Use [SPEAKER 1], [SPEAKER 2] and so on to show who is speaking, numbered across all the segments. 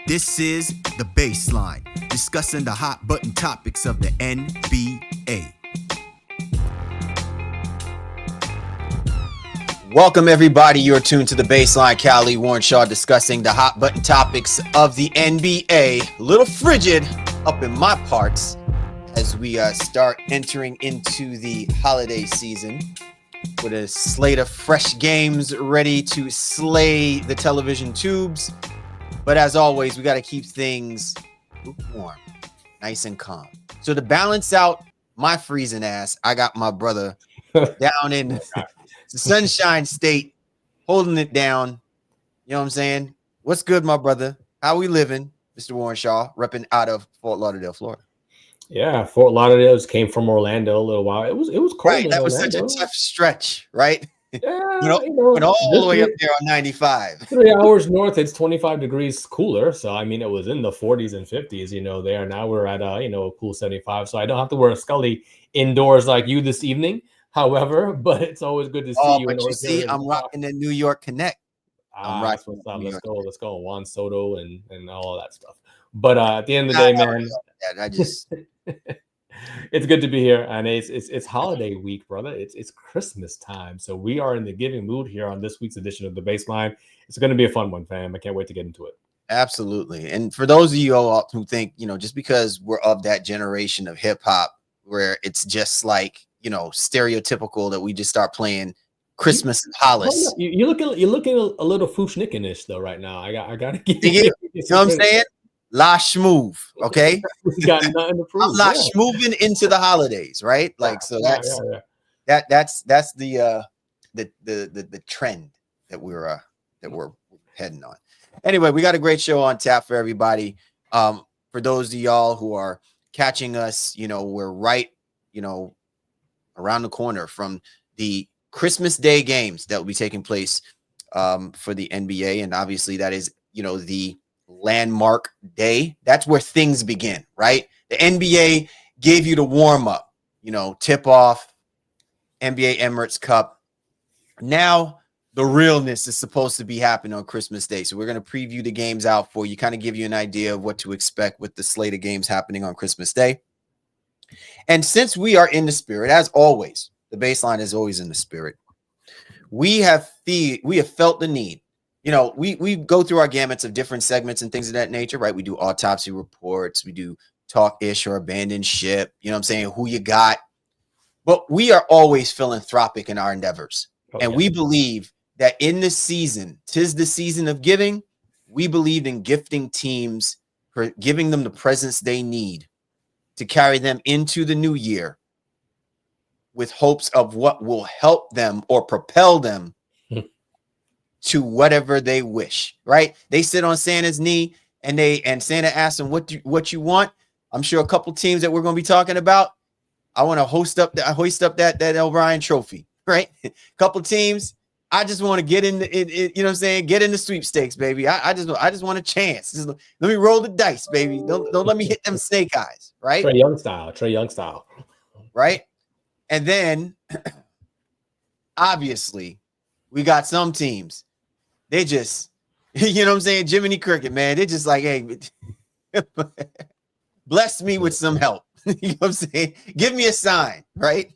[SPEAKER 1] This is The Baseline, discussing the hot button topics of the NBA. Welcome, everybody. You're tuned to The Baseline. Callie Warrenshaw discussing the hot button topics of the NBA. A little frigid up in my parts as we start entering into the holiday season with a slate of fresh games ready to slay the television tubes. But as always, we got to keep things lukewarm, nice and calm. So to balance out my freezing ass, I got my brother down in the Sunshine State, holding it down. You know what I'm saying? What's good, my brother? How we living, Mr. Warrenshaw, repping out of Fort Lauderdale, Florida?
[SPEAKER 2] Yeah, Fort Lauderdale just came from Orlando a little while. It was cold.
[SPEAKER 1] Right,
[SPEAKER 2] in
[SPEAKER 1] that was
[SPEAKER 2] Orlando.
[SPEAKER 1] such a tough stretch, right?
[SPEAKER 2] Yeah,
[SPEAKER 1] went all the way up there on 95.
[SPEAKER 2] 3 hours north, it's 25 degrees cooler. So I mean, it was in the 40s and 50s. There now we're at a cool 75. So I don't have to wear a Scully indoors like you this evening. However, but it's always good to see you.
[SPEAKER 1] But you see, I'm rocking the New York Connect.
[SPEAKER 2] Let's go. Juan Soto and all of that stuff. But at the end of the day, man,
[SPEAKER 1] I just
[SPEAKER 2] it's good to be here, and it's holiday week, brother. It's Christmas time, so we are in the giving mood here on this week's edition of The Baseline. It's going to be a fun one, fam. I can't wait to get into it.
[SPEAKER 1] Absolutely. And for those of you all who think, just because we're of that generation of hip hop where it's just like, stereotypical that we just start playing Christmas and Hollis.
[SPEAKER 2] You're looking a little Fushnikin-ish though right now. I gotta give
[SPEAKER 1] you know what I'm saying? La Schmoove, okay?
[SPEAKER 2] Got nothing to prove.
[SPEAKER 1] I'm La Schmooving into the holidays, right? Like that's the trend that we're heading on. Anyway, we got a great show on tap for everybody. For those of y'all who are catching us, we're right, around the corner from the Christmas Day games that will be taking place for the NBA. And obviously that is, the landmark day. That's where things begin, right? The NBA gave you the warm up, tip off, NBA Emirates Cup. Now the realness is supposed to be happening on Christmas Day. So we're going to preview the games out for you, kind of give you an idea of what to expect with the slate of games happening on Christmas Day. And since we are in the spirit, as always, the baseline is always in the spirit. We have felt the need. We go through our gamuts of different segments and things of that nature, right? We do autopsy reports. We do talk-ish or abandoned ship. You know what I'm saying? Who you got? But we are always philanthropic in our endeavors. We believe that in this season, 'tis the season of giving. We believe in gifting teams, for giving them the presents they need to carry them into the new year with hopes of what will help them or propel them to whatever they wish, right? They sit on Santa's knee and Santa asks them, what you want? I'm sure a couple teams that we're going to be talking about, I want to hoist up that O'Brien trophy, right? A couple teams, I just want to get in get in the sweepstakes, baby. I just want a chance. Just, let me roll the dice, baby. Don't let me hit them snake eyes, right?
[SPEAKER 2] Trae Young style.
[SPEAKER 1] Right? And then obviously we got some teams. They just, Jiminy Cricket, man. They're just like, hey, bless me with some help. You know what I'm saying? Give me a sign, right?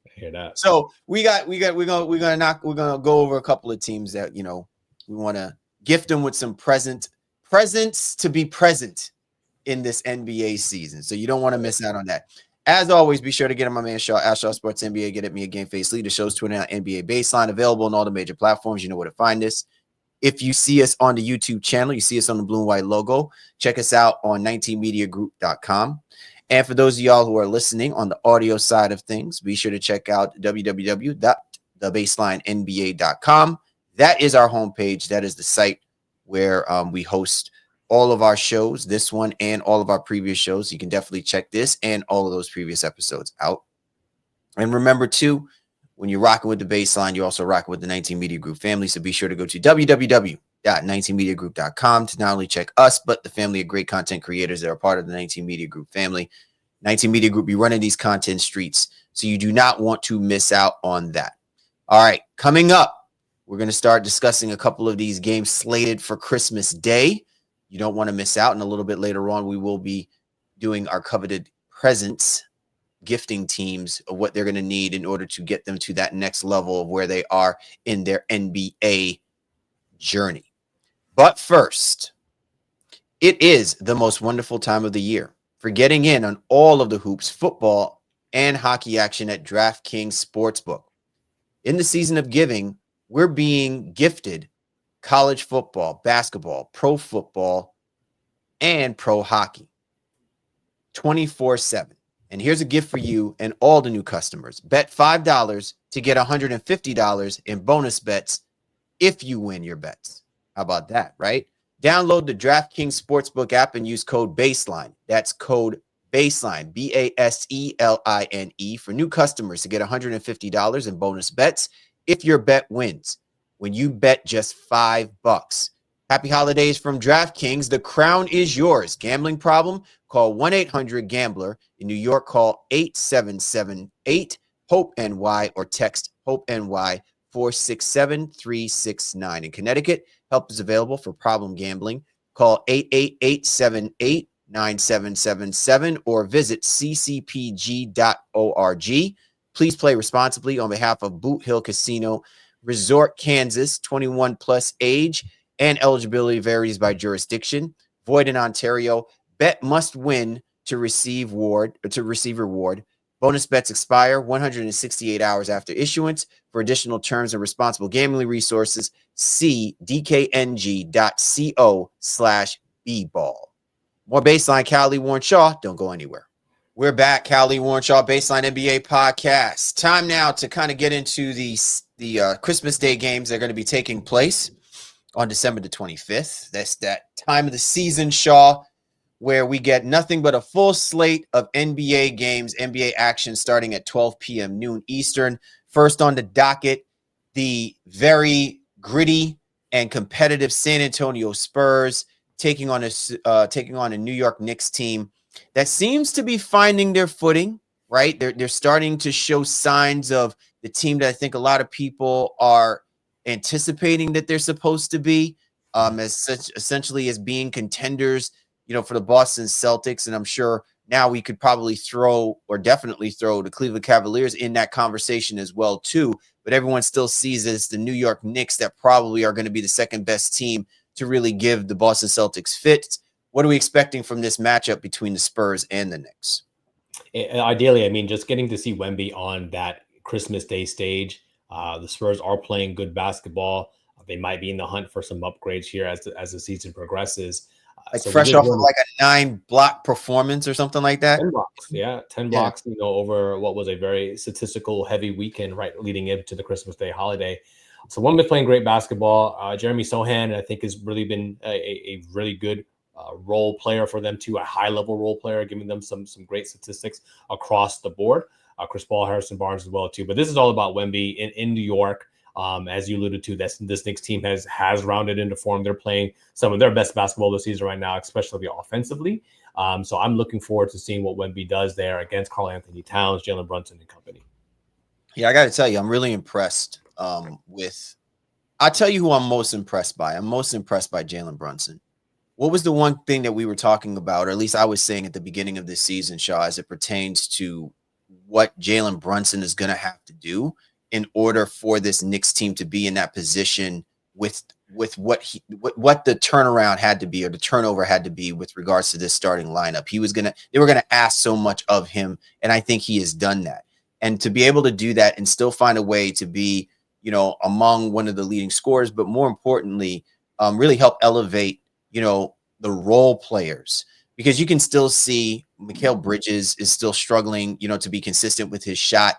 [SPEAKER 2] I hear that.
[SPEAKER 1] So we're gonna go over a couple of teams that we want to gift them with some presents to be present in this NBA season. So you don't want to miss out on that. As always, be sure to get on my man Shaw at Shaw Sports NBA. Get at me at Game Face Leader. Show's Twitter and NBA Baseline, available on all the major platforms. You know where to find us. If you see us on the YouTube channel, you see us on the blue and white logo. Check us out on 19mediagroup.com. And for those of y'all who are listening on the audio side of things, be sure to check out www.thebaselinenba.com. That is our homepage. That is the site where we host all of our shows, this one and all of our previous shows. You can definitely check this and all of those previous episodes out. And remember, too, when you're rocking with the Baseline, you're also rocking with the 19 Media Group family. So be sure to go to www.19mediagroup.com to not only check us, but the family of great content creators that are part of the 19 Media Group family. 19 Media Group be running these content streets, so you do not want to miss out on that. All right, coming up, we're going to start discussing a couple of these games slated for Christmas Day. You don't want to miss out. And a little bit later on, we will be doing our coveted presents, gifting teams of what they're going to need in order to get them to that next level of where they are in their NBA journey. But first, it is the most wonderful time of the year for getting in on all of the hoops, football, and hockey action at DraftKings Sportsbook. In the season of giving, we're being gifted college football, basketball, pro football, and pro hockey 24/7. And here's a gift for you and all the new customers. Bet $5 to get $150 in bonus bets if you win your bets. How about that, right? Download the DraftKings Sportsbook app and use code BASELINE. That's code BASELINE, BASELINE, for new customers to get $150 in bonus bets if your bet wins. When you bet just $5. Happy holidays from DraftKings. The crown is yours. Gambling problem? Call 1-800-GAMBLER. In New York, call 8778-HOPE-NY or text HOPE-NY 467-369. In Connecticut, help is available for problem gambling. Call 888-78-9777 or visit ccpg.org. Please play responsibly on behalf of Boot Hill Casino Resort, Kansas. 21 plus age and eligibility varies by jurisdiction. Void in Ontario. Bet must win to receive reward. Bonus bets expire 168 hours after issuance. For additional terms and responsible gambling resources, see dkng.co/bball. More Baseline, Cal Warren Shaw. Don't go anywhere. We're back, Cal Warren Shaw, Baseline NBA podcast. Time now to kind of get into the Christmas Day games that are going to be taking place on December the 25th. That's that time of the season, Shaw, where we get nothing but a full slate of NBA games, NBA action starting at 12 p.m. noon Eastern. First on the docket, the very gritty and competitive San Antonio Spurs taking on a New York Knicks team that seems to be finding their footing, right? They're starting to show signs of the team that I think a lot of people are anticipating that they're supposed to be, as such, essentially as being contenders, for the Boston Celtics. And I'm sure now we could probably definitely throw the Cleveland Cavaliers in that conversation as well too. But everyone still sees it as the New York Knicks that probably are going to be the second best team to really give the Boston Celtics fits. What are we expecting from this matchup between the Spurs and the Knicks?
[SPEAKER 2] Ideally, I mean, just getting to see Wemby on that Christmas Day stage. The Spurs are playing good basketball. They might be in the hunt for some upgrades here as the season progresses.
[SPEAKER 1] So fresh off of like a 9-block performance or something like that.
[SPEAKER 2] 10 blocks, 10 blocks. Over what was a very statistical heavy weekend, right, leading into the Christmas Day holiday. So Wemby's playing great basketball. Jeremy Sohan, I think, has really been a really good role player for them too, a high-level role player, giving them some great statistics across the board. Chris Paul, Harrison Barnes as well too. But this is all about Wemby in New York. As you alluded to, this Knicks team has rounded into form. They're playing some of their best basketball this season right now, especially offensively. So I'm looking forward to seeing what Wemby does there against Karl Anthony Towns, Jalen Brunson, and company.
[SPEAKER 1] Yeah, I got to tell you, I'm really impressed with. I'll tell you who I'm most impressed by. I'm most impressed by Jalen Brunson. What was the one thing that we were talking about, or at least I was saying at the beginning of this season, Shaw, as it pertains to what Jalen Brunson is going to have to do in order for this Knicks team to be in that position with what the turnaround had to be, or the turnover had to be with regards to this starting lineup. They were going to ask so much of him, and I think he has done that. And to be able to do that and still find a way to be, among one of the leading scorers, but more importantly, really help elevate, the role players, because you can still see Mikal Bridges is still struggling, to be consistent with his shot.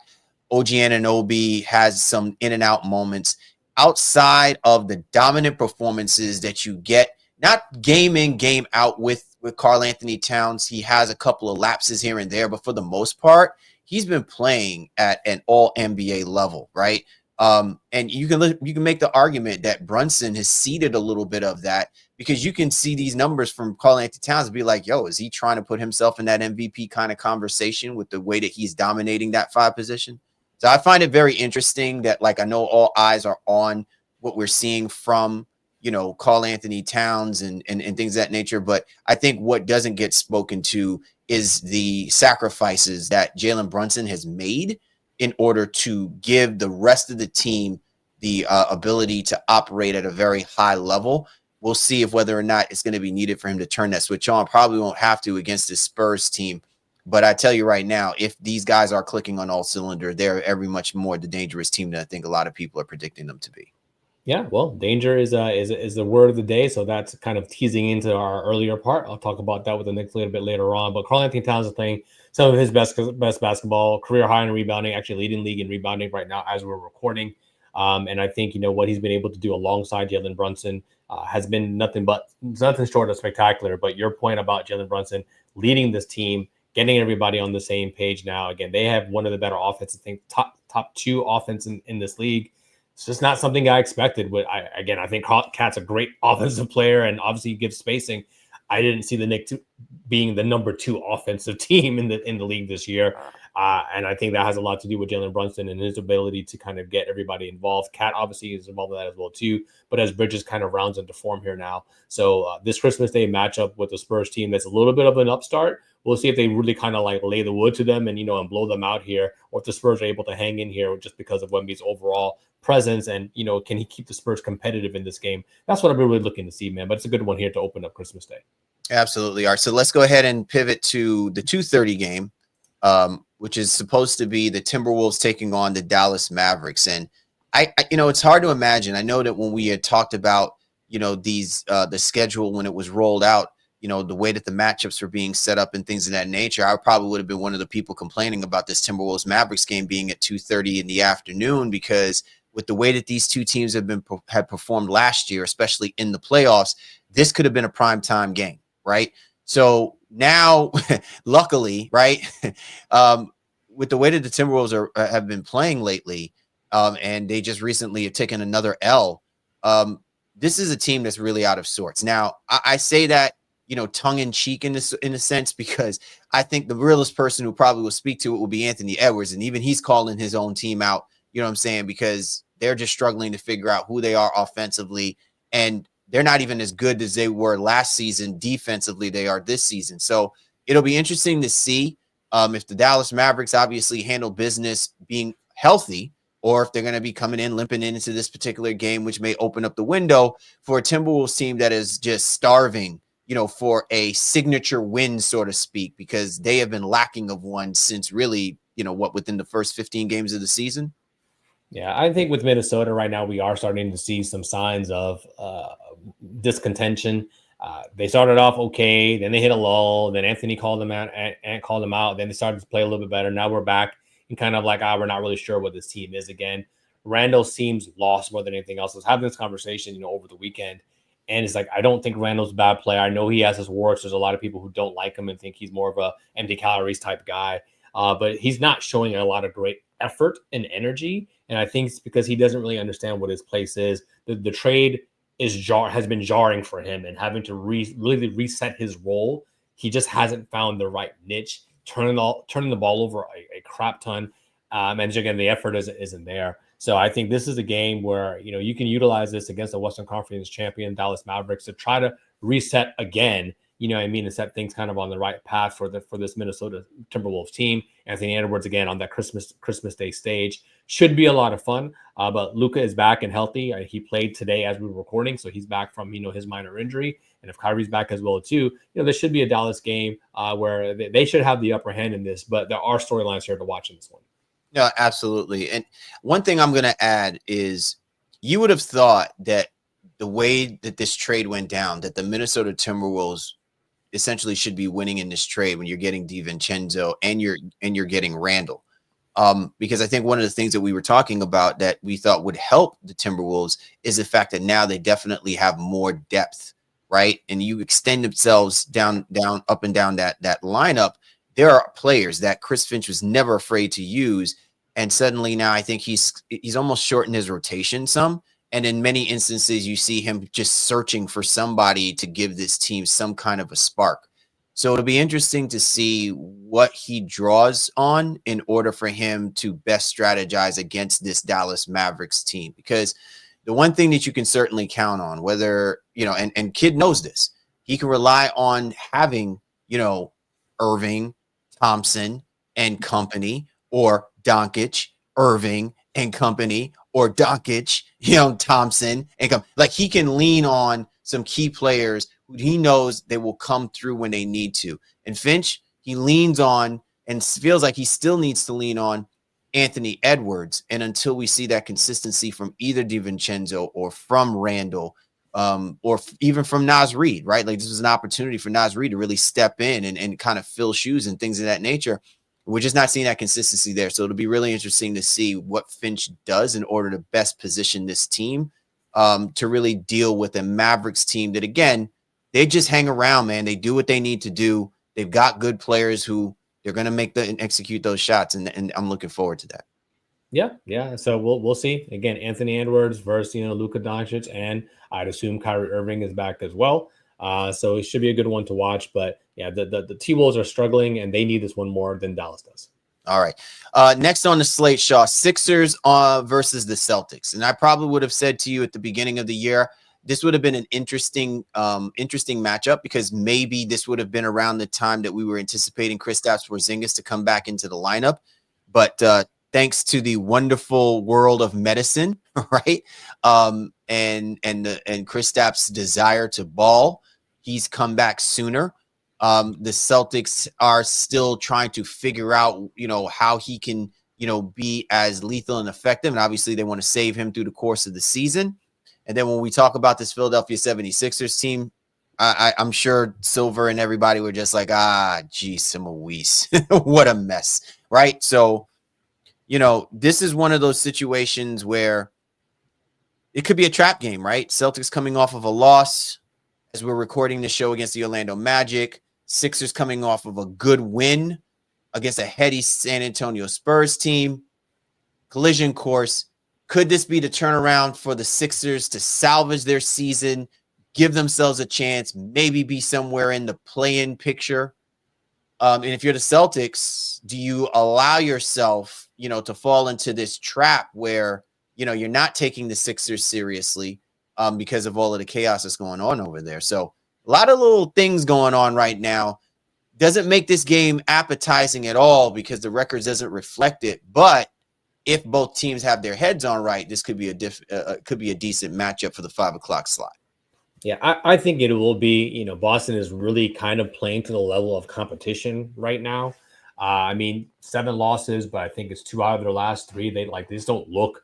[SPEAKER 1] OG Anunoby has some in and out moments outside of the dominant performances that you get, not game in, game out with Karl Anthony Towns. He has a couple of lapses here and there, but for the most part, he's been playing at an all NBA level, right? And you can make the argument that Brunson has ceded a little bit of that, because you can see these numbers from Karl Anthony Towns and be like, yo, is he trying to put himself in that MVP kind of conversation with the way that he's dominating that 5 position? So I find it very interesting that, like, I know all eyes are on what we're seeing from, Karl Anthony Towns and things of that nature. But I think what doesn't get spoken to is the sacrifices that Jalen Brunson has made in order to give the rest of the team the ability to operate at a very high level. We'll see if whether or not it's going to be needed for him to turn that switch on. Probably won't have to against the Spurs team. But I tell you right now, if these guys are clicking on all cylinders, they're every much more the dangerous team that I think a lot of people are predicting them to be.
[SPEAKER 2] Yeah, well, danger is the word of the day. So that's kind of teasing into our earlier part. I'll talk about that with the Knicks a little bit later on. But Karl Anthony Towns is playing some of his best basketball, career high in rebounding, actually leading league in rebounding right now as we're recording. And I think what he's been able to do alongside Jalen Brunson has been nothing short of spectacular. But your point about Jalen Brunson leading this team, getting everybody on the same page now. Again, they have one of the better offenses, I think top 2 offense in this league. It's just not something I expected. I think Cat's a great offensive player, and obviously he gives spacing. I didn't see the Knicks being the number 2 offensive team in the league this year, and I think that has a lot to do with Jalen Brunson and his ability to kind of get everybody involved. Cat obviously is involved in that as well too, but as Bridges kind of rounds into form here now. So this Christmas Day matchup with the Spurs team that's a little bit of an upstart. We'll see if they really kind of like lay the wood to them and and blow them out here, or if the Spurs are able to hang in here just because of Wemby's overall presence and can he keep the Spurs competitive in this game? That's what I'm really looking to see, man. But it's a good one here to open up Christmas Day.
[SPEAKER 1] Absolutely. All right, so let's go ahead and pivot to the 2:30 game, which is supposed to be the Timberwolves taking on the Dallas Mavericks. And I it's hard to imagine. I know that when we had talked about these the schedule when it was rolled out, the way that the matchups were being set up and things of that nature, I probably would have been one of the people complaining about this Timberwolves Mavericks game being at 2:30 in the afternoon, because with the way that these two teams had performed last year, especially in the playoffs, this could have been a primetime game, right? So now, luckily, right, with the way that the Timberwolves have been playing lately, and they just recently have taken another L, this is a team that's really out of sorts. Now, I say that tongue in cheek in a sense, because I think the realest person who probably will speak to it will be Anthony Edwards, and even he's calling his own team out. You know what I'm saying? Because they're just struggling to figure out who they are offensively, and they're not even as good as they were last season. Defensively, they are this season. So it'll be interesting to see if the Dallas Mavericks obviously handle business being healthy, or if they're going to be coming in limping into this particular game, which may open up the window for a Timberwolves team that is just starving, for a signature win, so to speak, because they have been lacking of one since really, within the first 15 games of the season.
[SPEAKER 2] Yeah, I think with Minnesota right now, we are starting to see some signs of discontention. They started off okay, then they hit a lull, then Anthony called them out, and called them out. Then they started to play a little bit better. Now we're back and kind of like, we're not really sure what this team is again. Randall seems lost more than anything else. I was having this conversation, over the weekend, and it's like, I don't think Randall's a bad player. I know he has his warts. There's a lot of people who don't like him and think he's more of a empty calories type guy, but he's not showing a lot of great effort and energy. And I think it's because he doesn't really understand what his place is. The trade has been jarring for him, and having to really reset his role. He just hasn't found the right niche, turning the ball over a crap ton. And again, the effort isn't there. So I think this is a game where, you can utilize this against the Western Conference champion Dallas Mavericks to try to reset again, and set things kind of on the right path for this Minnesota Timberwolves team. Anthony Edwards again on that Christmas Day stage should be a lot of fun. But Luka is back and healthy. He played today as we were recording, so he's back from his minor injury. And if Kyrie's back as well too, this should be a Dallas game where they should have the upper hand in this. But there are storylines here to watch in this one.
[SPEAKER 1] No, absolutely. And one thing I'm going to add is, you would have thought that the way that this trade went down, that the Minnesota Timberwolves essentially should be winning in this trade when you're getting DiVincenzo and you're getting Randall. Because I think one of the things that we were talking about that we thought would help the Timberwolves is the fact that now they definitely have more depth, right? And you extend themselves down, up and down that lineup. There are players that Chris Finch was never afraid to use. And suddenly now I think he's almost shortened his rotation some. And in many instances, you see him just searching for somebody to give this team some kind of a spark. So it'll be interesting to see what he draws on in order for him to best strategize against this Dallas Mavericks team. Because, the one thing that you can certainly count on, whether, and Kid knows this, he can rely on having, Irving, Thompson, and company, or Doncic, Irving, and company, or Doncic, Thompson, and like he can lean on some key players who he knows they will come through when they need to. And Finch, he leans on and feels like he still needs to lean on Anthony Edwards. And until we see that consistency from either DiVincenzo or from Randall, even from Naz Reid, right? Like this was an opportunity for Naz Reid to really step in and kind of fill shoes and things of that nature. We're just not seeing that consistency there. So it'll be really interesting to see what Finch does in order to best position this team to really deal with a Mavericks team that, again, they just hang around, man. They do what they need to do. They've got good players who they're going to make and execute those shots. And I'm looking forward to that.
[SPEAKER 2] Yeah. So we'll see. Again, Anthony Edwards versus, Luka Doncic, and I'd assume Kyrie Irving is back as well. So it should be a good one to watch. But yeah, the T-Wolves are struggling, and they need this one more than Dallas does.
[SPEAKER 1] All right. Next on the slate, Shaw, Sixers versus the Celtics. And I probably would have said to you at the beginning of the year, this would have been an interesting matchup, because maybe this would have been around the time that we were anticipating Kristaps Porzingis to come back into the lineup. But thanks to the wonderful world of medicine, right? And Kristaps' desire to ball, he's come back sooner. The Celtics are still trying to figure out, how he can, be as lethal and effective. And obviously they want to save him through the course of the season. And then when we talk about this Philadelphia 76ers team, I'm sure Silver and everybody were just like, geez, Simois, what a mess, right? So, this is one of those situations where it could be a trap game, right? Celtics coming off of a loss as we're recording the show against the Orlando Magic. Sixers coming off of a good win against a heady San Antonio Spurs team. Collision course. Could this be the turnaround for the Sixers to salvage their season, give themselves a chance, maybe be somewhere in the play-in picture? And if you're the Celtics, do you allow yourself, to fall into this trap where, you're not taking the Sixers seriously because of all of the chaos that's going on over there? So a lot of little things going on right now. Doesn't make this game appetizing at all because the record doesn't reflect it. But if both teams have their heads on right, this could be a decent matchup for the 5 o'clock slot.
[SPEAKER 2] Yeah, I think it will be. Boston is really kind of playing to the level of competition right now. 7 losses, but I think it's 2 out of their last 3. They just don't look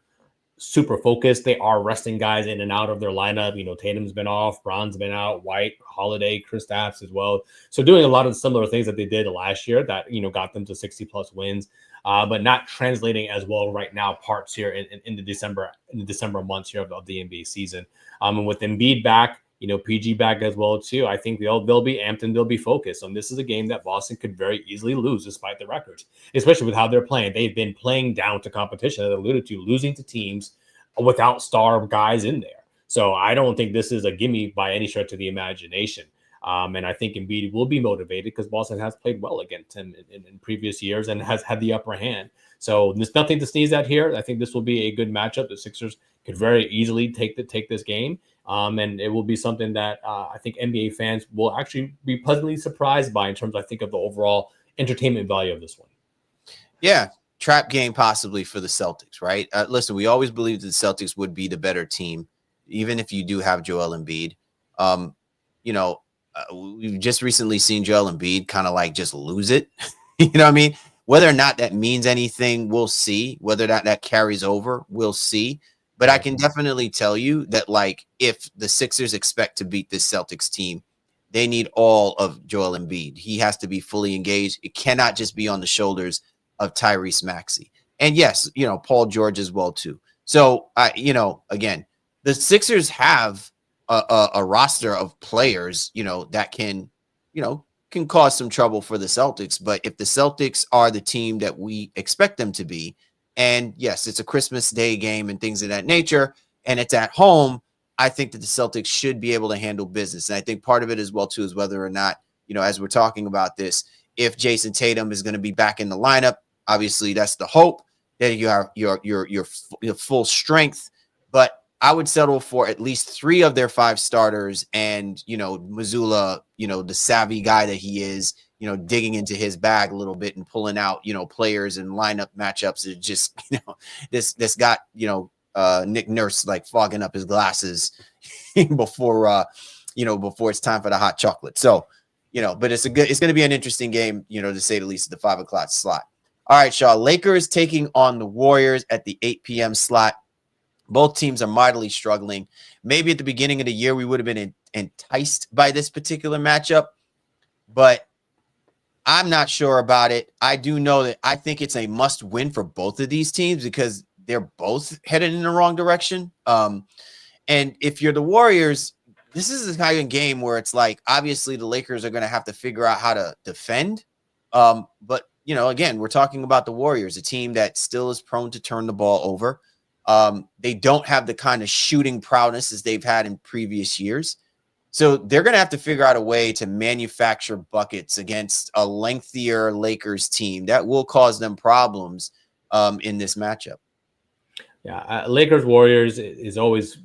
[SPEAKER 2] super focused. They are resting guys in and out of their lineup. Tatum's been off, Brown's been out, White, Holiday, Kristaps as well. So doing a lot of similar things that they did last year that, got them to 60 plus wins, but not translating as well right now, parts here in the December months here of the NBA season. And with Embiid back, PG back as well too, I think they'll be amped and they'll be focused. And this is a game that Boston could very easily lose despite the records, especially with how they're playing. They've been playing down to competition, as I alluded to, losing to teams without star guys in there. So I don't think this is a gimme by any stretch of the imagination. And I think Embiid will be motivated because Boston has played well against him in previous years and has had the upper hand. So there's nothing to sneeze at here. I think this will be a good matchup. The Sixers could very easily take this game. And it will be something that I think NBA fans will actually be pleasantly surprised by in terms, I think, of the overall entertainment value of this one.
[SPEAKER 1] Yeah, trap game possibly for the Celtics, right? Listen, we always believed the Celtics would be the better team, even if you do have Joel Embiid. We've just recently seen Joel Embiid kind of like just lose it. You know what I mean? Whether or not that means anything, we'll see. Whether or not that carries over, we'll see. But I can definitely tell you that, like, if the Sixers expect to beat this Celtics team, they need all of Joel Embiid. He has to be fully engaged. It cannot just be on the shoulders of Tyrese Maxey. And yes, Paul George as well too. So again, the Sixers have a roster of players, that can cause some trouble for the Celtics. But if the Celtics are the team that we expect them to be, and yes, it's a Christmas Day game and things of that nature, and it's at home, I think that the Celtics should be able to handle business. And I think part of it as well too is whether or not, as we're talking about this, if Jason Tatum is going to be back in the lineup. Obviously, that's the hope that you have your full strength. But I would settle for at least 3 of their 5 starters, and Mazzulla, the savvy guy that he is, digging into his bag a little bit and pulling out, players and lineup matchups. It just, this got, Nick Nurse like fogging up his glasses before before it's time for the hot chocolate. So, but it's going to be an interesting game, to say the least, at the 5 o'clock slot. All right, Shaw, Lakers taking on the Warriors at the 8 p.m. slot. Both teams are mightily struggling. Maybe at the beginning of the year, we would have been enticed by this particular matchup, but I'm not sure about it. I do know that I think it's a must win for both of these teams because they're both headed in the wrong direction. And if you're the Warriors, this is the kind of game where it's like, obviously the Lakers are going to have to figure out how to defend. But, again, we're talking about the Warriors, a team that still is prone to turn the ball over. They don't have the kind of shooting prowess as they've had in previous years. So they're going to have to figure out a way to manufacture buckets against a lengthier Lakers team that will cause them problems in this matchup.
[SPEAKER 2] Yeah, Lakers Warriors is always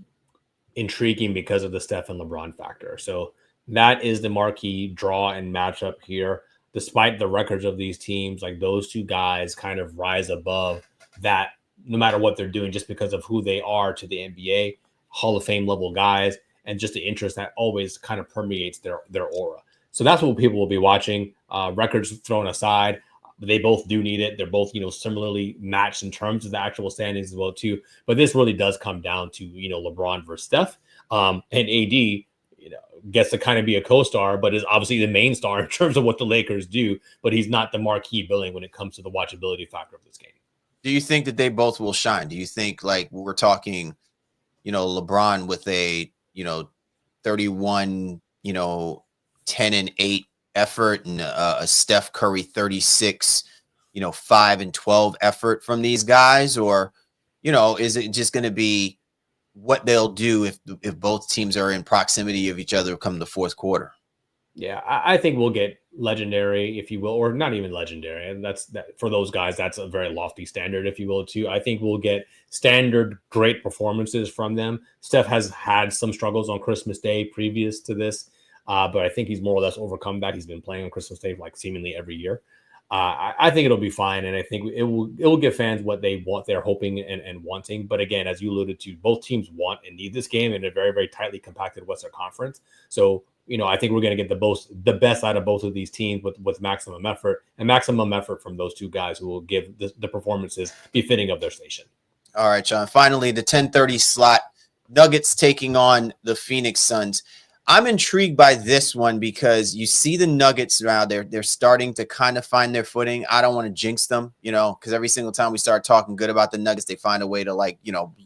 [SPEAKER 2] intriguing because of the Steph and LeBron factor. So that is the marquee draw and matchup here. Despite the records of these teams, like those two guys kind of rise above that no matter what they're doing, just because of who they are to the NBA, Hall of Fame level guys, and just the interest that always kind of permeates their aura. So that's what people will be watching. Records thrown aside, they both do need it. They're both, similarly matched in terms of the actual standings as well too. But this really does come down to, LeBron versus Steph. And AD, gets to kind of be a co-star, but is obviously the main star in terms of what the Lakers do. But he's not the marquee billing when it comes to the watchability factor of this game.
[SPEAKER 1] Do you think that they both will shine? Do you think, like, we're talking, LeBron with a 31, 10 and 8 effort, and a Steph Curry 36, 5 and 12 effort from these guys? Or, is it just going to be what they'll do if both teams are in proximity of each other come the fourth quarter?
[SPEAKER 2] Yeah, I think we'll get legendary, if you will, or not even legendary. And that for those guys, that's a very lofty standard, if you will, too. I think we'll get standard great performances from them. Steph has had some struggles on Christmas Day previous to this, but I think he's more or less overcome that. He's been playing on Christmas Day like seemingly every year. I think it'll be fine, and I think it will give fans what they want, they're hoping and wanting. But again, as you alluded to, both teams want and need this game in a very, very tightly compacted Western Conference. So, I think we're going to get the best out of both of these teams with maximum effort from those two guys who will give the performances befitting of their station.
[SPEAKER 1] All right, John. Finally, the 10:30 slot, Nuggets taking on the Phoenix Suns. I'm intrigued by this one because you see the Nuggets now, they're starting to kind of find their footing. I don't want to jinx them, because every single time we start talking good about the Nuggets, they find a way to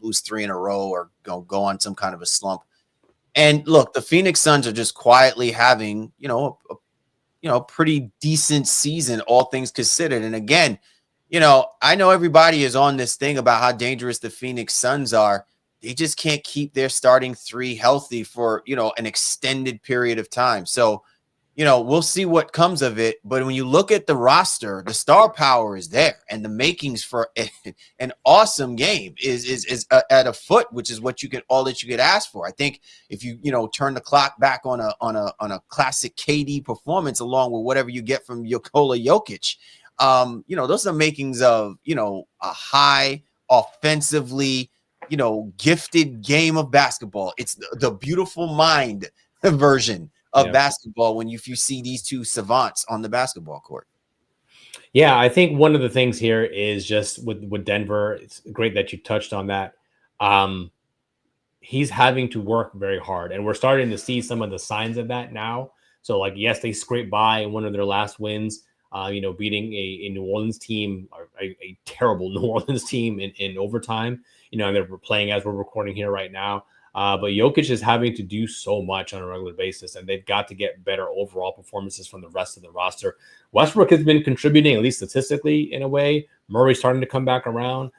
[SPEAKER 1] lose 3 in a row or go on some kind of a slump. And look, the Phoenix Suns are just quietly having, a pretty decent season, all things considered. And again, I know everybody is on this thing about how dangerous the Phoenix Suns are. They just can't keep their starting 3 healthy for, an extended period of time. So, we'll see what comes of it. But when you look at the roster, the star power is there, and the makings for an awesome game is at a foot, which is what all that you could ask for. I think if you turn the clock back on a classic KD performance, along with whatever you get from Nikola Jokic, those are makings of a high offensively gifted game of basketball. It's the beautiful mind version of basketball when you see these two savants on the basketball court.
[SPEAKER 2] Yeah, I think one of the things here is just with Denver, it's great that you touched on that. He's having to work very hard, and we're starting to see some of the signs of that now. So, yes, they scraped by in one of their last wins, beating a New Orleans team, a terrible New Orleans team in overtime, and they're playing as we're recording here right now. But Jokic is having to do so much on a regular basis, and they've got to get better overall performances from the rest of the roster. Westbrook has been contributing, at least statistically, in a way. Murray's starting to come back around.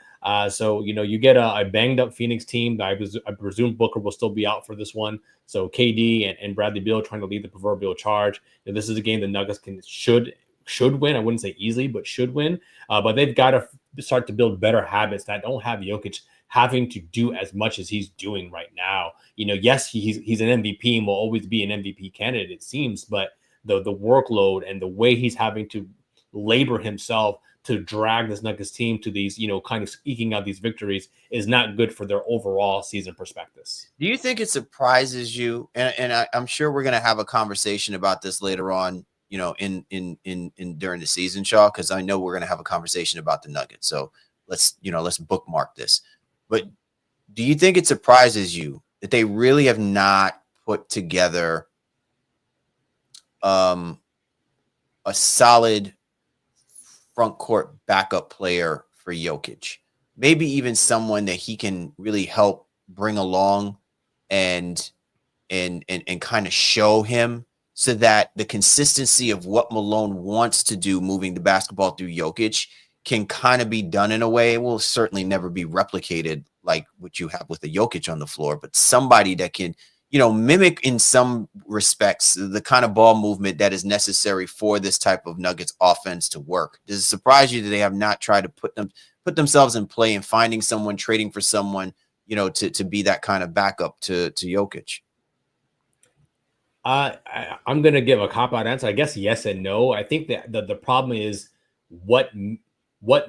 [SPEAKER 2] So, you get a banged up Phoenix team. I presume Booker will still be out for this one. So KD and Bradley Beal trying to lead the proverbial charge. This is a game the Nuggets should win. I wouldn't say easily, but should win. But they've got to start to build better habits that don't have Jokic having to do as much as he's doing right now. Yes, he's an MVP and will always be an MVP candidate, it seems, but the workload and the way he's having to labor himself to drag this Nuggets team to these, kind of eking out these victories is not good for their overall season prospectus.
[SPEAKER 1] Do you think it surprises you? And I'm sure we're going to have a conversation about this later on, in during the season, Shaw, because I know we're going to have a conversation about the Nuggets. So let's bookmark this. But do you think it surprises you that they really have not put together a solid front court backup player for Jokic? Maybe even someone that he can really help bring along and kind of show him, so that the consistency of what Malone wants to do, moving the basketball through Jokic, can kind of be done in a way. It will certainly never be replicated like what you have with the Jokic on the floor, but somebody that can, mimic in some respects the kind of ball movement that is necessary for this type of Nuggets offense to work. Does it surprise you that they have not tried to put themselves in play and finding someone, trading for someone, to be that kind of backup to Jokic?
[SPEAKER 2] I'm going to give a cop-out answer. I guess yes and no. I think that the problem is what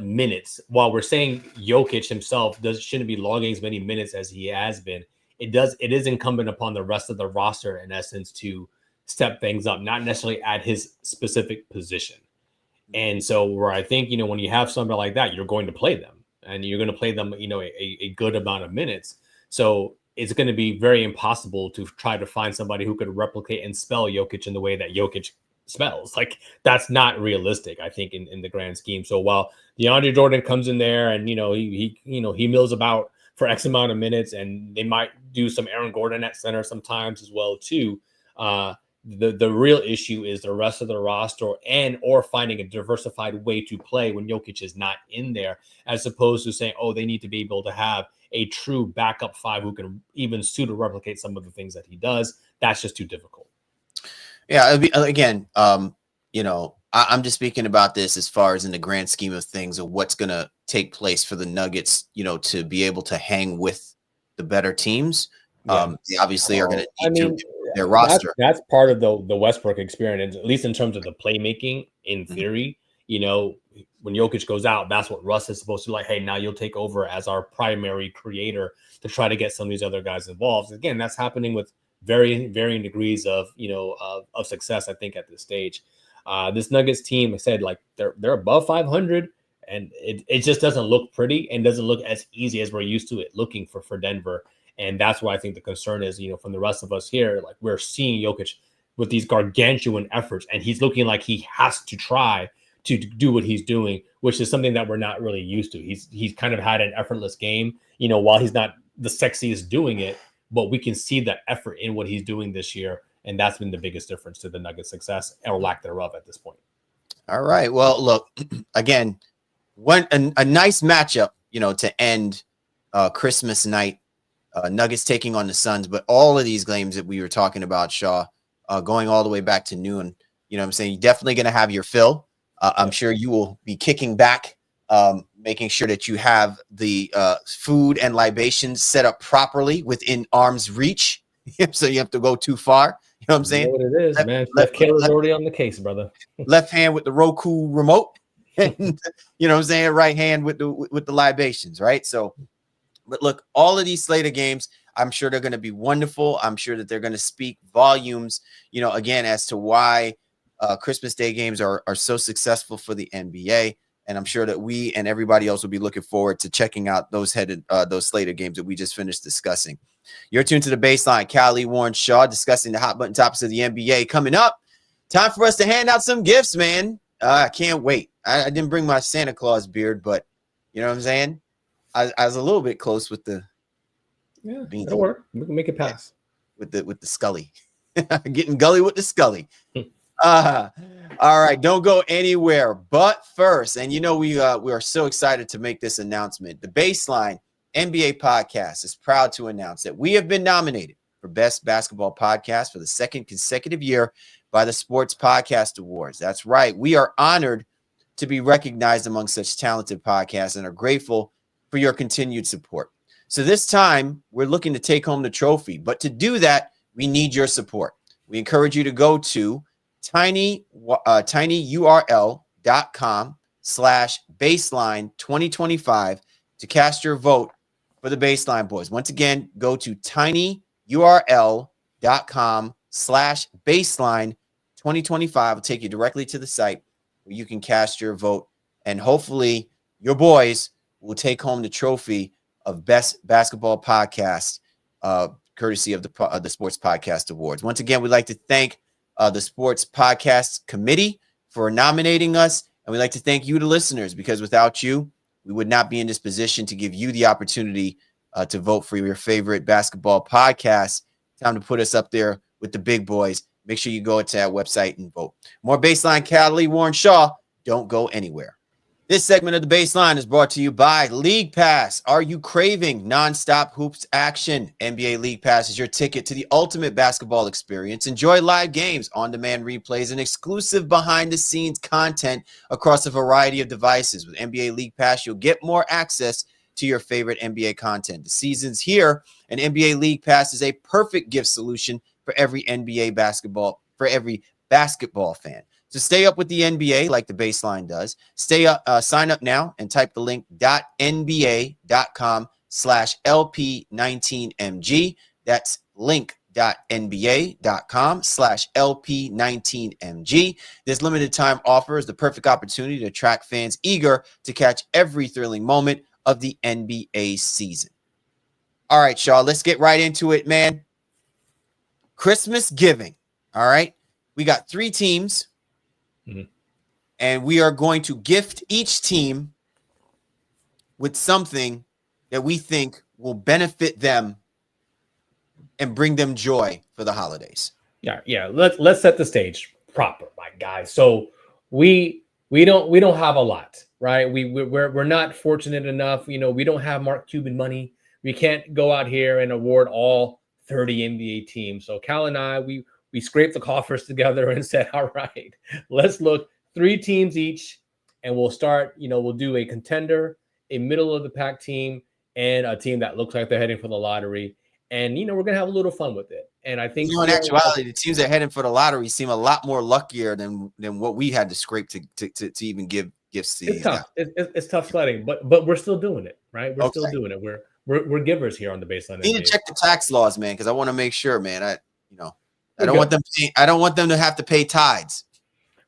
[SPEAKER 2] minutes. While we're saying Jokic himself shouldn't be logging as many minutes as he has been, it is incumbent upon the rest of the roster, in essence, to step things up, not necessarily at his specific position. And so where I think, when you have somebody like that, you're going to play them, and you're going to play them, a good amount of minutes. So it's going to be very impossible to try to find somebody who could replicate and spell Jokic in the way that Jokic spells. Like, that's not realistic, I think, in the grand scheme. So while DeAndre Jordan comes in there and, he mills about for X amount of minutes, and they might do some Aaron Gordon at center sometimes as well, too. The real issue is the rest of the roster or finding a diversified way to play when Jokic is not in there, as opposed to saying, they need to be able to have a true backup five who can even suit or replicate some of the things that he does. That's just too difficult.
[SPEAKER 1] Yeah. Again, I'm just speaking about this as far as in the grand scheme of things of what's going to take place for the Nuggets, to be able to hang with the better teams. Yeah. They obviously are going to need their roster.
[SPEAKER 2] That's part of the Westbrook experience, at least in terms of the playmaking. In theory, when Jokic goes out, that's what Russ is supposed to be like. Hey, now you'll take over as our primary creator to try to get some of these other guys involved. Again, that's happening with varying degrees of success, I think, at this stage. This Nuggets team, I said, like they're above 500, and it just doesn't look pretty and doesn't look as easy as we're used to it looking for Denver. And that's why I think the concern is, from the rest of us here, like we're seeing Jokic with these gargantuan efforts, and he's looking like he has to try to do what he's doing, which is something that we're not really used to. He's kind of had an effortless game, while he's not the sexiest doing it, but we can see the effort in what he's doing this year. And that's been the biggest difference to the Nuggets' success or lack thereof at this point.
[SPEAKER 1] All right. Well, look, again, a nice matchup, to end Christmas night. Nuggets taking on the Suns, but all of these games that we were talking about, Shaw, going all the way back to noon, what I'm saying? You're definitely going to have your fill. I'm sure you will be kicking back, making sure that you have the food and libations set up properly within arm's reach. So you have to go too far. You know what I'm saying?
[SPEAKER 2] You know what it is, man. Steph Curry's already on the case, brother.
[SPEAKER 1] Left hand with the Roku remote, and you know what I'm saying? Right hand with the libations, right? So, but look, all of these Slater games, I'm sure they're going to be wonderful. I'm sure that they're going to speak volumes, again, as to why Christmas Day games are so successful for the NBA. And I'm sure that we and everybody else will be looking forward to checking out those Slater games that we just finished discussing. You're tuned to The Baseline. Callie, Warren, Shaw discussing the hot button topics of the NBA. Coming up, time for us to hand out some gifts, man. I can't wait. I didn't bring my Santa Claus beard, but you know what I'm saying? I was a little bit close with the
[SPEAKER 2] beans. It'll work. We can make it pass.
[SPEAKER 1] With the Scully. Getting gully with the Scully. All right, don't go anywhere. But first, and we are so excited to make this announcement. The Baseline NBA podcast is proud to announce that we have been nominated for Best Basketball Podcast for the second consecutive year by the Sports Podcast Awards. That's right. We are honored to be recognized among such talented podcasts and are grateful for your continued support. So this time we're looking to take home the trophy. But to do that, we need your support. We encourage you to go to tinyurl.com/baseline2025 to cast your vote for the Baseline Boys. Once again, go to tinyurl.com/baseline2025. It'll take you directly to the site where you can cast your vote, and hopefully your boys will take home the trophy of Best Basketball Podcast, courtesy of the Sports Podcast Awards. Once again, we'd like to thank the Sports Podcast Committee for nominating us, and we'd like to thank you, the listeners, because without you, we would not be in this position to give you the opportunity to vote for your favorite basketball podcast. Time to put us up there with the big boys. Make sure you go to that website and vote. More Baseline Cali, Warren Shaw. Don't go anywhere. This segment of the Baseline is brought to you by League Pass. Are you craving nonstop hoops action? NBA League Pass is your ticket to the ultimate basketball experience. Enjoy live games, on-demand replays, and exclusive behind-the-scenes content across a variety of devices. With NBA League Pass, you'll get more access to your favorite NBA content. The season's here, and NBA League Pass is a perfect gift solution for every every basketball fan. To stay up with the NBA like the Baseline does, sign up now and type the link .nba.com/LP19MG. That's link.nba.com/LP19MG. This limited time offer is the perfect opportunity to attract fans eager to catch every thrilling moment of the NBA season. All right, Shaw, let's get right into it, man. Christmas giving. All right. We got 3 teams. Mm-hmm. And we are going to gift each team with something that we think will benefit them and bring them joy for the holidays.
[SPEAKER 2] Yeah. Let's set the stage proper, my guys. So we don't have a lot, right? We're not fortunate enough. We don't have Mark Cuban money. We can't go out here and award all 30 NBA teams. So Cal and I, we scraped the coffers together and said, all right, let's look 3 teams each, and we'll start, we'll do a contender, a middle of the pack team, and a team that looks like they're heading for the lottery. And, we're going to have a little fun with it. And I think
[SPEAKER 1] in actuality, the teams that are heading for the lottery seem a lot more luckier than what we had to scrape to even give gifts to.
[SPEAKER 2] It's tough. It's tough sledding, but we're still doing it, right? We're still doing it. We're givers here on the Baseline.
[SPEAKER 1] I need to check the tax laws, man, because I want to make sure, man. I don't want them. I don't want them to have to pay tithes.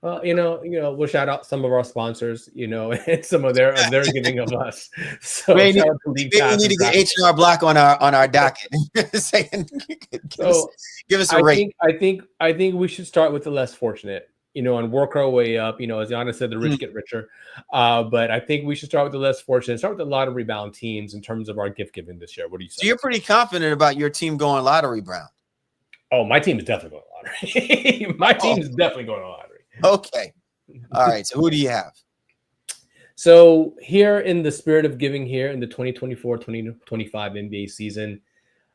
[SPEAKER 2] Well, we'll shout out some of our sponsors, and some of their giving of us. So
[SPEAKER 1] maybe we need to get H&R Block on our docket, saying, give us a rate.
[SPEAKER 2] I think we should start with the less fortunate, and work our way up. As Giannis said, the rich get richer. But I think we should start with the less fortunate. Start with the lottery bound teams in terms of our gift giving this year. What do you say?
[SPEAKER 1] So you're pretty confident about your team going lottery bound?
[SPEAKER 2] Oh, my team is definitely going lottery. My team is definitely going to lottery.
[SPEAKER 1] Okay. All right. So who do you have?
[SPEAKER 2] So here in the spirit of giving here in the 2024-2025 NBA season,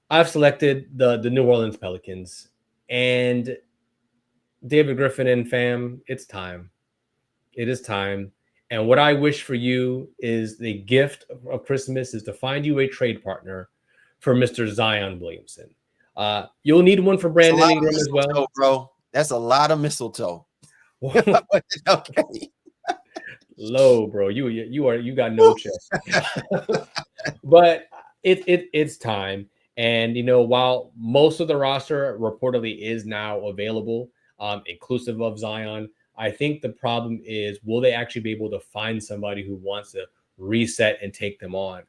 [SPEAKER 2] I've selected the New Orleans Pelicans. And David Griffin and fam, it's time. It is time. And what I wish for you is the gift of Christmas is to find you a trade partner for Mr. Zion Williamson. You'll need one for Brandon Ingram as well.
[SPEAKER 1] Bro, that's a lot of mistletoe. Okay.
[SPEAKER 2] Low, bro. You got no chest. But it's time. And while most of the roster reportedly is now available, inclusive of Zion, I think the problem is, will they actually be able to find somebody who wants to reset and take them on?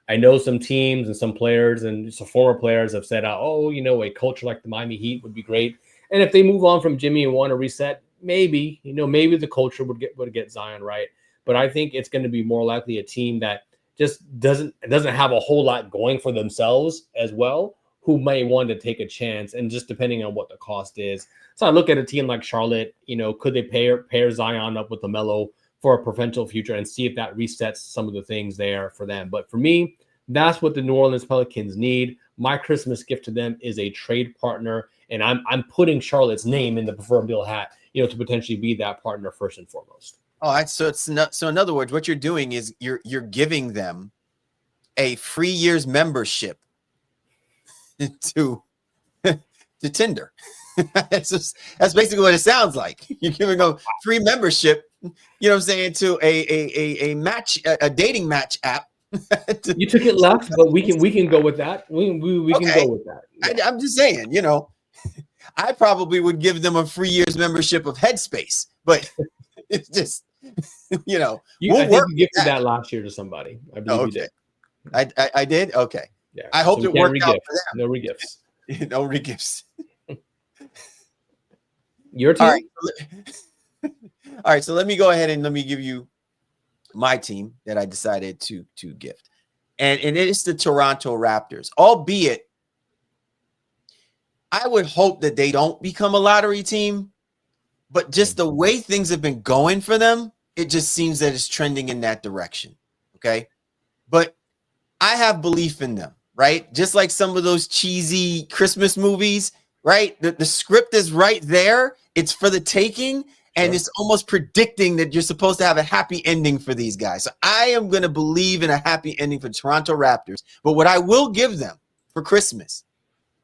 [SPEAKER 2] I know some teams and some players and some former players have said, a culture like the Miami Heat would be great. And if they move on from Jimmy and want to reset, maybe the culture would get Zion right. But I think it's going to be more likely a team that just doesn't have a whole lot going for themselves as well, who may want to take a chance, and just depending on what the cost is. So I look at a team like Charlotte, could they pair Zion up with LaMelo for a potential future and see if that resets some of the things there for them. But for me, that's what the New Orleans Pelicans need. My Christmas gift to them is a trade partner, and I'm putting Charlotte's name in the proverbial hat, to potentially be that partner first and foremost.
[SPEAKER 1] All right, so in other words, what you're doing is you're giving them a free year's membership to Tinder. That's basically what it sounds like. You're giving a free membership, you know what I'm saying, to a match, a dating match app.
[SPEAKER 2] You took it left, but we can go with that. We can go with that.
[SPEAKER 1] Yeah. I'm just saying, you know, I probably would give them a free year's membership of Headspace, but it's just, you know,
[SPEAKER 2] I think you gifted that last year to somebody. I believe you did.
[SPEAKER 1] I did. Okay.
[SPEAKER 2] Yeah.
[SPEAKER 1] I hope it worked out for them.
[SPEAKER 2] No regifts.
[SPEAKER 1] No regifts.
[SPEAKER 2] Your team.
[SPEAKER 1] All right. So let me go ahead and let me give you my team that I decided to gift, and it is the Toronto Raptors. Albeit, I would hope that they don't become a lottery team, but just the way things have been going for them, it just seems that it's trending in that direction. Okay, but I have belief in them, right? Just like some of those cheesy Christmas movies, right? The script is right there. It's for the taking. And it's almost predicting that you're supposed to have a happy ending for these guys. So I am going to believe in a happy ending for Toronto Raptors. But what I will give them for Christmas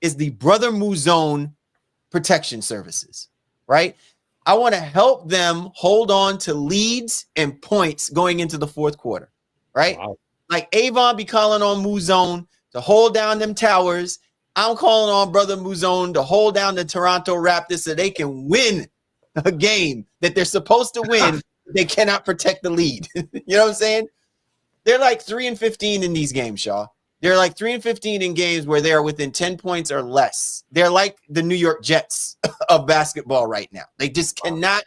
[SPEAKER 1] is the Brother Mouzone protection services, right? I want to help them hold on to leads and points going into the fourth quarter, right?
[SPEAKER 2] Wow.
[SPEAKER 1] Like Avon be calling on Mouzone to hold down them towers. I'm calling on Brother Mouzone to hold down the Toronto Raptors so they can win a game that they're supposed to win. They cannot protect the lead. You know what I'm saying? They're like 3-15 in these games, Shaw. They're like 3-15 in games where they're within 10 points or less. They're like the New York Jets of basketball right now. They just cannot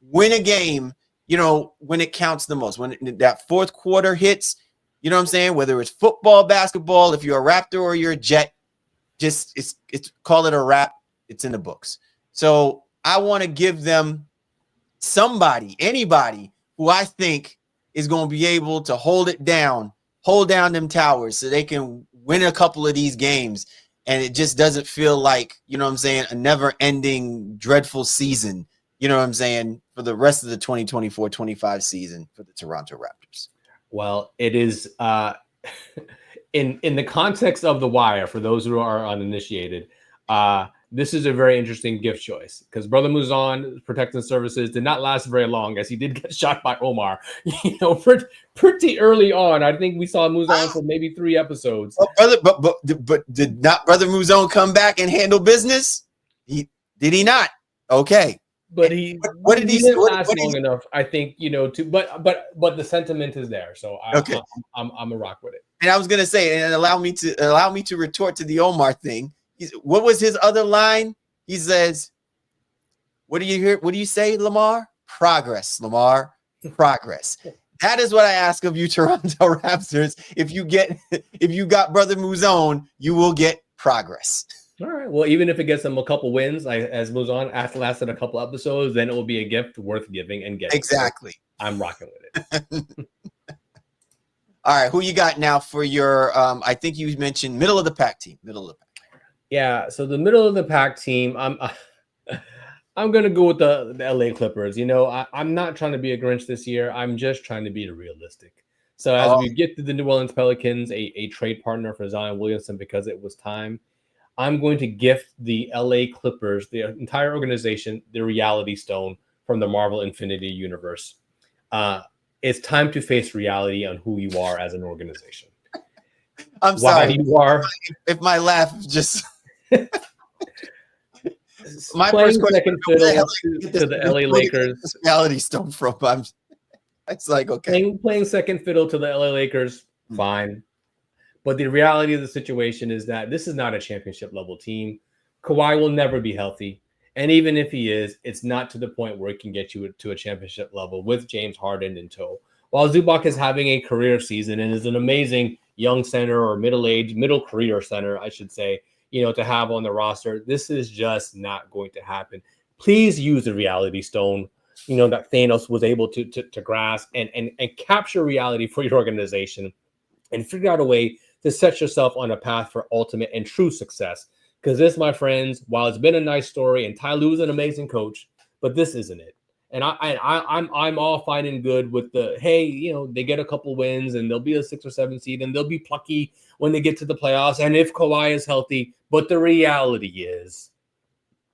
[SPEAKER 1] win a game, you know, when it counts the most. When that fourth quarter hits, you know what I'm saying? Whether it's football, basketball, if you're a Raptor or you're a Jet, just it's call it a wrap. It's in the books. So I want to give them anybody who I think is going to be able to hold down them towers so they can win a couple of these games. And it just doesn't feel like, you know what I'm saying, a never ending dreadful season, you know what I'm saying, for the rest of the 2024-25 season for the Toronto Raptors.
[SPEAKER 2] Well, it is in the context of The Wire, for those who are uninitiated, this is a very interesting gift choice because Brother Mouzone protection services did not last very long, as he did get shot by Omar. You know, pretty early on. I think we saw Mouzone for maybe 3 episodes.
[SPEAKER 1] But did not Brother Mouzone come back and handle business? Did he not? Okay.
[SPEAKER 2] But he didn't last long enough, I think, you know, but the sentiment is there. So I'm a rock with it.
[SPEAKER 1] And I was gonna say, and allow me to retort to the Omar thing. What was his other line? He says, what do you hear? What do you say, Lamar? Progress, Lamar. Progress. That is what I ask of you, Toronto Raptors. If you got Brother Mouzone, you will get progress.
[SPEAKER 2] All right. Well, even if it gets them a couple wins, as Mouzone lasted a couple episodes, then it will be a gift worth giving and getting.
[SPEAKER 1] Exactly.
[SPEAKER 2] So I'm rocking with it.
[SPEAKER 1] All right. Who you got now for your, I think you mentioned middle of the pack team.
[SPEAKER 2] Yeah, so the middle of the pack team, I'm going to go with the LA Clippers. You know, I'm not trying to be a Grinch this year. I'm just trying to be realistic. So as we get to the New Orleans Pelicans, a trade partner for Zion Williamson because it was time, I'm going to gift the LA Clippers, the entire organization, the Reality Stone from the Marvel Infinity Universe. It's time to face reality on who you are as an organization.
[SPEAKER 1] I'm sorry. You are. If my laugh just... My first question
[SPEAKER 2] second fiddle to the LA Lakers.
[SPEAKER 1] Reality Stone from. It's like, okay.
[SPEAKER 2] Playing second fiddle to the LA Lakers, fine. But the reality of the situation is that this is not a championship level team. Kawhi will never be healthy. And even if he is, it's not to the point where it can get you to a championship level with James Harden in tow. While Zubac is having a career season and is an amazing young center or middle career center, I should say, you know, to have on the roster, this is just not going to happen. Please use the Reality Stone, you know, that Thanos was able to grasp and capture reality for your organization and figure out a way to set yourself on a path for ultimate and true success. Because this, my friends, while it's been a nice story and Ty Lue's an amazing coach, but this isn't it. And I'm all fine and good with the, hey, you know, they get a couple wins and they'll be a 6 or 7 seed and they'll be plucky when they get to the playoffs. And if Kawhi is healthy, but the reality is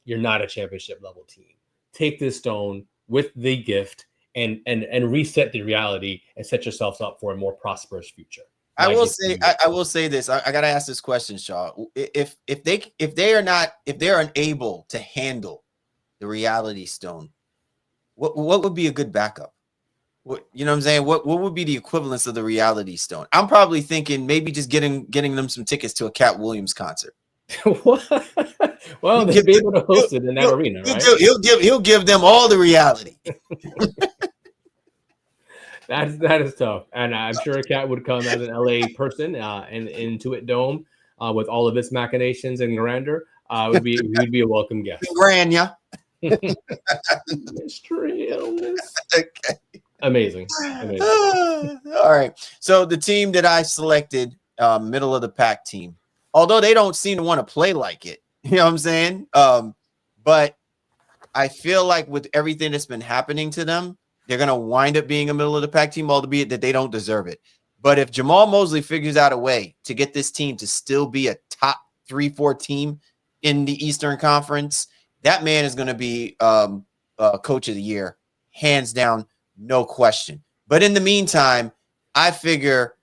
[SPEAKER 2] you're not a championship level team. Take this stone with the gift and reset the reality and set yourselves up for a more prosperous future.
[SPEAKER 1] I will say this. I gotta ask this question, Shaw. If they are unable to handle the reality stone, what would be a good backup? What, you know what I'm saying? What would be the equivalence of the reality stone? I'm probably thinking maybe just getting them some tickets to a Cat Williams concert.
[SPEAKER 2] Well, they'll be able to host it in that arena, right?
[SPEAKER 1] He'll give them all the reality.
[SPEAKER 2] That is tough, and I'm sure Cat would come as an LA person and into it Dome with all of its machinations and grandeur. Would be a welcome guest.
[SPEAKER 1] Grania.
[SPEAKER 2] Mystery illness.
[SPEAKER 1] Okay.
[SPEAKER 2] Amazing.
[SPEAKER 1] All right. So the team that I selected, middle of the pack team, although they don't seem to want to play like it, you know what I'm saying? But I feel like with everything that's been happening to them, they're going to wind up being a middle of the pack team, albeit that they don't deserve it. But if Jamal Mosley figures out a way to get this team to still be a top 3-4 team in the Eastern Conference, that man is going to be coach of the year, hands down, no question. But in the meantime, I figure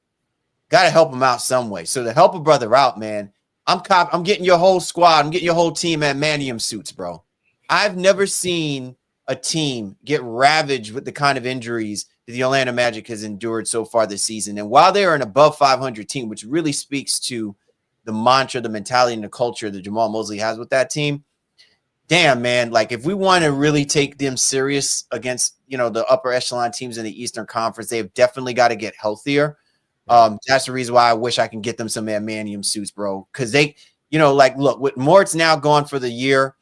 [SPEAKER 1] got to help him out some way. So to help a brother out, man, I'm getting your whole squad. I'm getting your whole team at Manium suits, bro. I've never seen a team get ravaged with the kind of injuries that the Orlando Magic has endured so far this season. And while they're an above 500 team, which really speaks to the mantra, the mentality, and the culture that Jamal Mosley has with that team, damn, man, like if we want to really take them serious against, you know, the upper echelon teams in the Eastern Conference, they've definitely got to get healthier. That's the reason why I wish I can get them some Manium suits, bro. Because they, you know, like, look, with Mort's now gone for the year,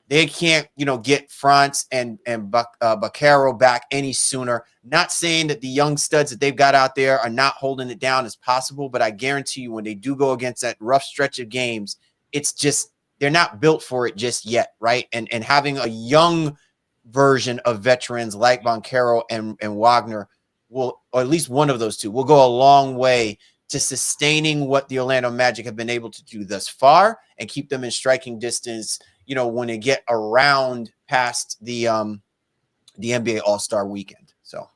[SPEAKER 1] they can't, you know, get Franz and Baccaro back any sooner. Not saying that the young studs that they've got out there are not holding it down as possible, but I guarantee you when they do go against that rough stretch of games, it's just they're not built for it just yet, right? And having a young version of veterans like Baccaro and Wagner will, or at least one of those two, will go a long way to sustaining what the Orlando Magic have been able to do thus far and keep them in striking distance, you know, when they get around past the NBA All-Star weekend. So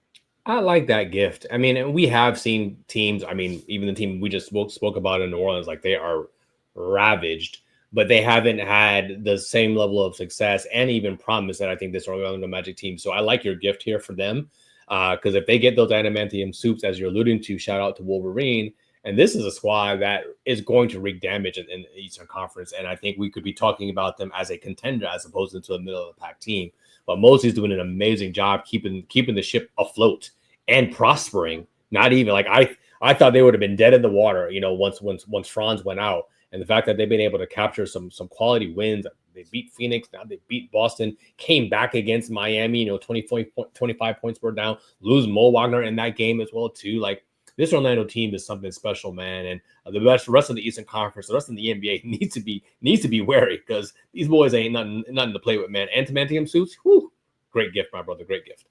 [SPEAKER 2] I like that gift. I mean, we have seen teams, I mean, even the team we just spoke about in New Orleans, like they are ravaged, but they haven't had the same level of success and even promise that I think this Orlando Magic team. So I like your gift here for them because if they get those adamantium soups, as you're alluding to, shout out to Wolverine. And this is a squad that is going to wreak damage in the Eastern Conference. And I think we could be talking about them as a contender as opposed to a middle of the pack team. But Mosley's doing an amazing job keeping the ship afloat and prospering. Not even like I thought they would have been dead in the water, you know, once Franz went out. And the fact that they've been able to capture some quality wins. They beat Phoenix, now they beat Boston, came back against Miami, you know, 25 points were down, lose Mo Wagner in that game as well, too. Like, this Orlando team is something special, man, and the rest of the Eastern Conference, the rest of the NBA needs to be wary because these boys ain't nothing to play with, man. Adamantium suits, whew, great gift, my brother, great gift.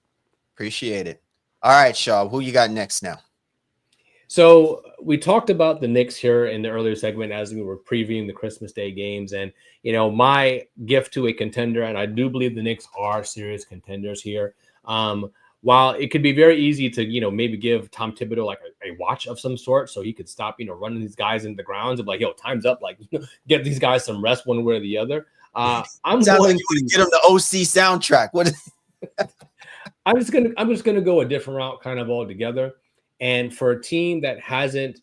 [SPEAKER 1] Appreciate it. All right, Shaw, who you got next now?
[SPEAKER 2] So we talked about the Knicks here in the earlier segment as we were previewing the Christmas Day games, and you know my gift to a contender, and I do believe the Knicks are serious contenders here. While it could be very easy to, you know, maybe give Tom Thibodeau like a watch of some sort so he could stop, you know, running these guys into the grounds and be like, yo, time's up. Like, you know, get these guys some rest one way or the other. I'm
[SPEAKER 1] going like to get them the OC soundtrack. What?
[SPEAKER 2] I'm just gonna go a different route, kind of altogether. And for a team that hasn't,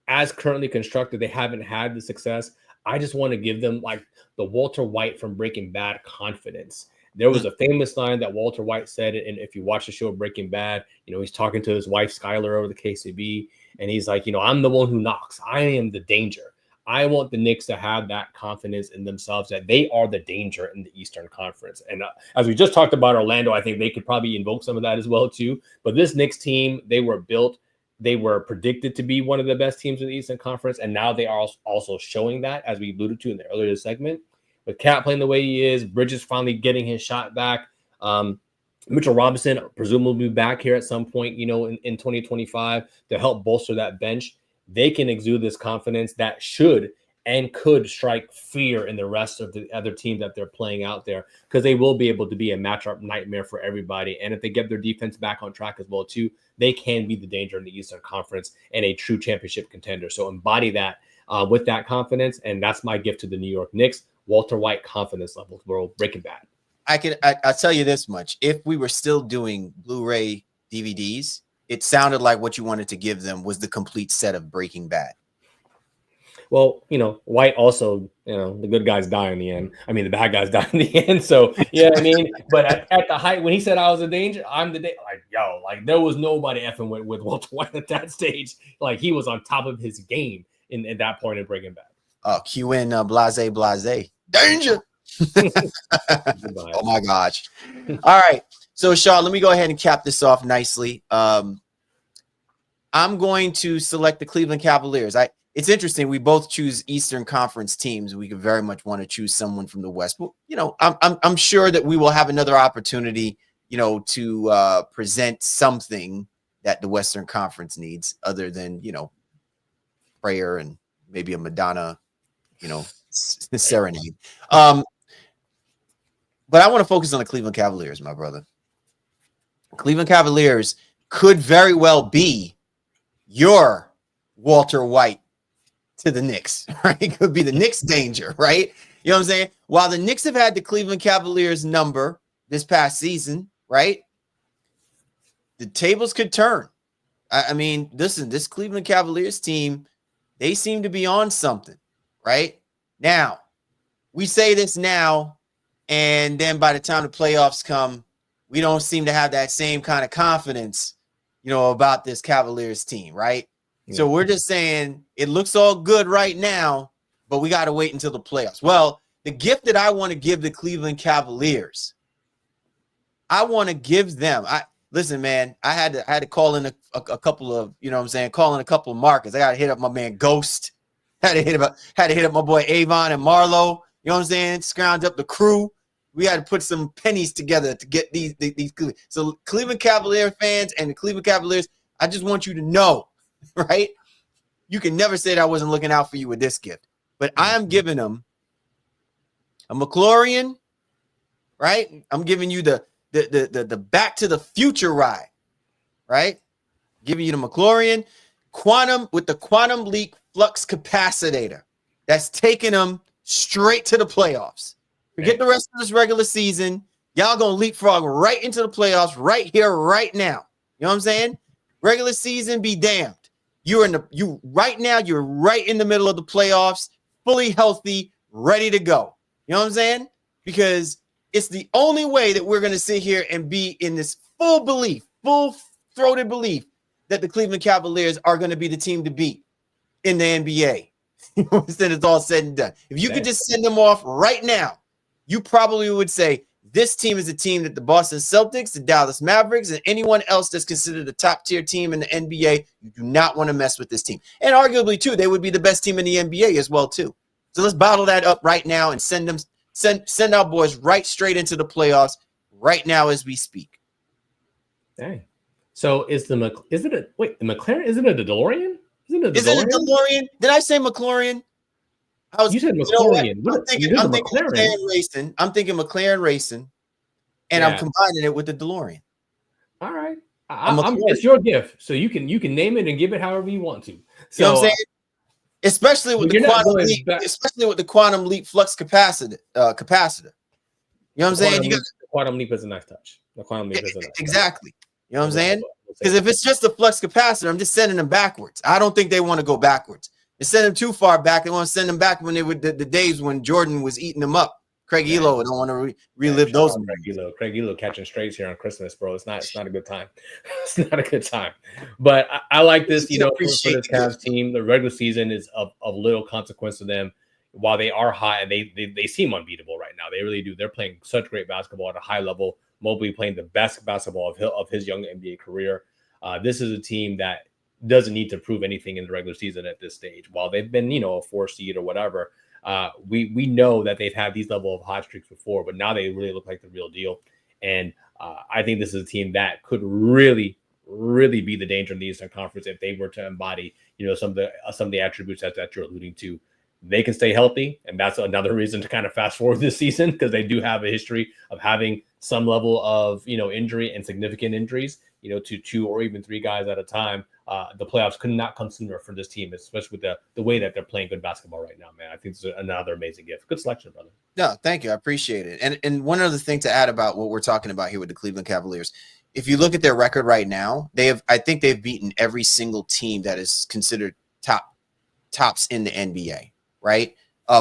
[SPEAKER 2] as currently constructed, they haven't had the success. I just want to give them like the Walter White from Breaking Bad confidence. There was a famous line that Walter White said, and if you watch the show Breaking Bad, you know, he's talking to his wife, Skylar, over the KCB, and he's like, you know, I'm the one who knocks. I am the danger. I want the Knicks to have that confidence in themselves that they are the danger in the Eastern Conference. And as we just talked about Orlando, I think they could probably invoke some of that as well, too. But this Knicks team, they were predicted to be one of the best teams in the Eastern Conference, and now they are also showing that, as we alluded to in the earlier segment. With Cat playing the way he is, Bridges finally getting his shot back. Mitchell Robinson presumably back here at some point, in 2025 to help bolster that bench. They can exude this confidence that should and could strike fear in the rest of the other teams that they're playing out there, because they will be able to be a matchup nightmare for everybody. And if they get their defense back on track as well, too, they can be the danger in the Eastern Conference and a true championship contender. So embody that with that confidence. And that's my gift to the New York Knicks. Walter White confidence levels, bro. Breaking Bad.
[SPEAKER 1] I'll tell you this much. If we were still doing Blu-ray DVDs, it sounded like what you wanted to give them was the complete set of Breaking Bad.
[SPEAKER 2] Well, White also, the good guys die in the end. I mean, the bad guys die in the end. So, but at the height, when he said I was a danger, I'm the there was nobody effing with Walter White at that stage. Like, he was on top of his game in that point of Breaking Bad.
[SPEAKER 1] Oh, cue in blase. Danger. Oh my gosh. All right. So, Sean, let me go ahead and cap this off nicely. I'm going to select the Cleveland Cavaliers. It's interesting. We both choose Eastern Conference teams. We could very much want to choose someone from the West. But, I'm sure that we will have another opportunity, to present something that the Western Conference needs other than, prayer and maybe a Madonna, serenade. But I want to focus on the Cleveland Cavaliers, my brother. Cleveland Cavaliers could very well be your Walter White to the Knicks, right? It could be the Knicks danger, right? You know what I'm saying? While the Knicks have had the Cleveland Cavaliers number this past season, right? The tables could turn. I mean, listen, this Cleveland Cavaliers team, they seem to be on something, right? Now, we say this now, and then by the time the playoffs come, we don't seem to have that same kind of confidence, about this Cavaliers team, right? Yeah. So we're just saying it looks all good right now, but we got to wait until the playoffs. Well, the gift that I want to give the Cleveland Cavaliers, I want to give them. Listen, man, I had to call in a couple of, call in a couple of markets. I got to hit up my man Ghost. Had to hit up my boy Avon and Marlo. You know what I'm saying? Scrounge up the crew. We had to put some pennies together to get these. So Cleveland Cavalier fans and the Cleveland Cavaliers, I just want you to know, right? You can never say that I wasn't looking out for you with this gift. But I am giving them a McLaurin, right? I'm giving you the Back to the Future ride, right? Giving you the McLaurin quantum with the quantum leap flux capacitor that's taking them straight to the playoffs. Forget the rest of this regular season. Y'all gonna leapfrog right into the playoffs right here, right now. You know what I'm saying? Regular season be damned. You're right now, you're right in the middle of the playoffs, fully healthy, ready to go. You know what I'm saying? Because it's the only way that we're gonna sit here and be in this full-throated belief that the Cleveland Cavaliers are gonna be the team to beat in the NBA. Then it's all said and done. If you could just send them off right now, you probably would say this team is a team that the Boston Celtics, the Dallas Mavericks, and anyone else that's considered a top-tier team in the NBA, you do not want to mess with this team. And arguably, too, they would be the best team in the NBA as well, too. So let's bottle that up right now and send our boys right straight into the playoffs right now as we speak.
[SPEAKER 2] Dang. So is the McLaren? Isn't it a DeLorean?
[SPEAKER 1] Is it a DeLorean? Did I say McLaurin?
[SPEAKER 2] You said McLaurin.
[SPEAKER 1] I'm thinking McLaren racing, and I'm combining it with the DeLorean.
[SPEAKER 2] All right, it's your gift, so you can name it and give it however you want to. So,
[SPEAKER 1] you know what I'm saying? Especially with the quantum leap flux capacitor. You know what I'm saying?
[SPEAKER 2] The quantum leap is a nice touch. The quantum leap is a nice
[SPEAKER 1] exactly. Touch. You know what I'm saying? Because if it's just a flux capacitor, I'm just sending them backwards. I don't think they want to go backwards. They send them too far back. They want to send them back when they were the days when Jordan was eating them up. Craig Elo, I don't want to relive those.
[SPEAKER 2] Craig Elo catching strays here on Christmas, bro. It's not a good time. It's not a good time. But I like this, for this Cavs team. The regular season is of little consequence to them. While they are high, and they seem unbeatable right now. They really do. They're playing such great basketball at a high level. Mobley playing the best basketball of his young NBA career. This is a team that doesn't need to prove anything in the regular season at this stage. While they've been, a 4 seed or whatever, we know that they've had these level of hot streaks before, but now they really look like the real deal. And I think this is a team that could really be the danger in the Eastern Conference if they were to embody, some of the attributes that you're alluding to. They can stay healthy, and that's another reason to kind of fast forward this season, because they do have a history of having some level of injury and significant injuries, to 2 or even 3 guys at a time. The playoffs could not come sooner for this team, especially with the way that they're playing good basketball right now, man. I think it's another amazing gift. Good selection, brother.
[SPEAKER 1] No, thank you. I appreciate it. And one other thing to add about what we're talking about here with the Cleveland Cavaliers, if you look at their record right now, I think they've beaten every single team that is considered tops in the NBA, right?